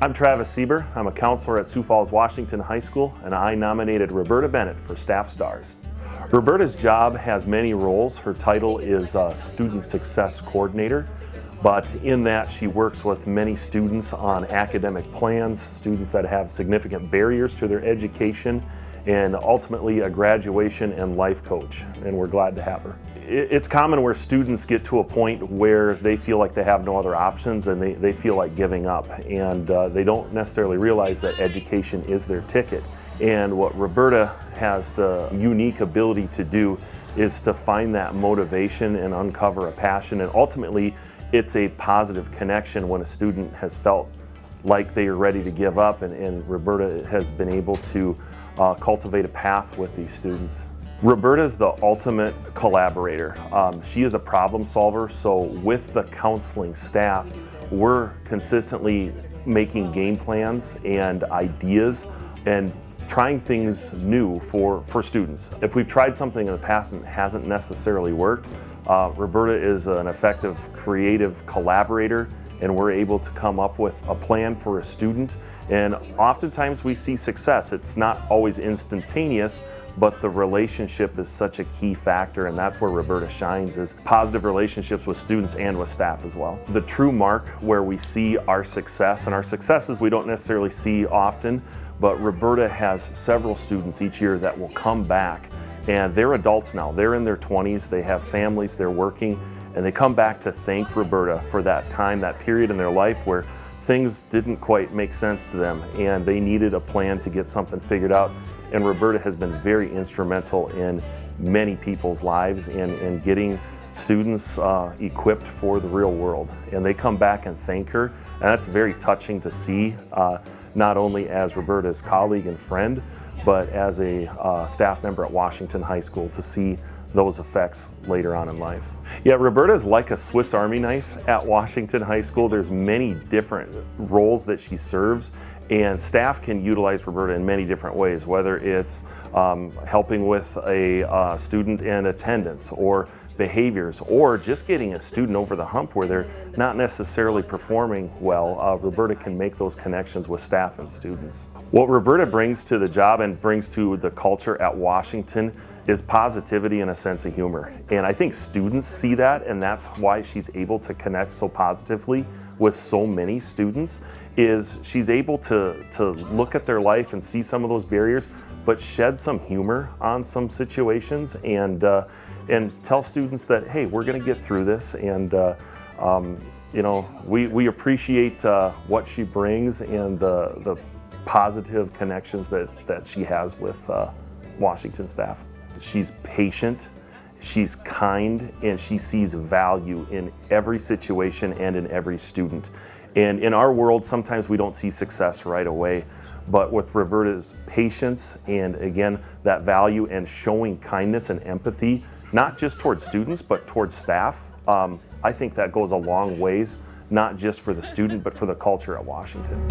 I'm Travis Sieber. I'm a counselor at Sioux Falls, Washington High School, and I nominated Roberta Bennett for Staff Stars. Roberta's job has many roles. Her title is Student Success Coordinator, but in that she works with many students on academic plans, students that have significant barriers to their education, and ultimately a graduation and life coach, and we're glad to have her. It's common where students get to a point where they feel like they have no other options and they feel like giving up, and they don't necessarily realize that education is their ticket. And what Roberta has the unique ability to do is to find that motivation and uncover a passion, and ultimately it's a positive connection when a student has felt like they are ready to give up, and Roberta has been able to cultivate a path with these students. Roberta is the ultimate collaborator. She is a problem solver, so with the counseling staff, we're consistently making game plans and ideas and trying things new for students. If we've tried something in the past and it hasn't necessarily worked, Roberta is an effective creative collaborator, and we're able to come up with a plan for a student, and oftentimes we see success. It's not always instantaneous, but the relationship is such a key factor, and that's where Roberta shines, is positive relationships with students and with staff as well. The true mark where we see our success, and our successes we don't necessarily see often, but Roberta has several students each year that will come back, and they're adults now. They're in their 20s, they have families, they're working, and they come back to thank Roberta for that time, that period in their life where things didn't quite make sense to them and they needed a plan to get something figured out. And Roberta has been very instrumental in many people's lives in getting students equipped for the real world. And they come back and thank her, and that's very touching to see, not only as Roberta's colleague and friend, but as a staff member at Washington High School, to see those effects later on in life. Yeah, Roberta is like a Swiss Army knife at Washington High School. There's many different roles that she serves, and staff can utilize Roberta in many different ways, whether it's helping with a student in attendance or behaviors, or just getting a student over the hump where they're not necessarily performing well. Roberta can make those connections with staff and students. What Roberta brings to the job and brings to the culture at Washington is positivity and a sense of humor. And I think students see that, and that's why she's able to connect so positively with so many students, is she's able to look at their life and see some of those barriers, but shed some humor on some situations, and tell students that, hey, we're gonna get through this, and you know, we appreciate what she brings and the positive connections that she has with Washington staff. She's patient, she's kind, and she sees value in every situation and in every student. And in our world, sometimes we don't see success right away, but with Roberta's patience and, again, that value and showing kindness and empathy, not just towards students, but towards staff, I think that goes a long ways, not just for the student, but for the culture at Washington.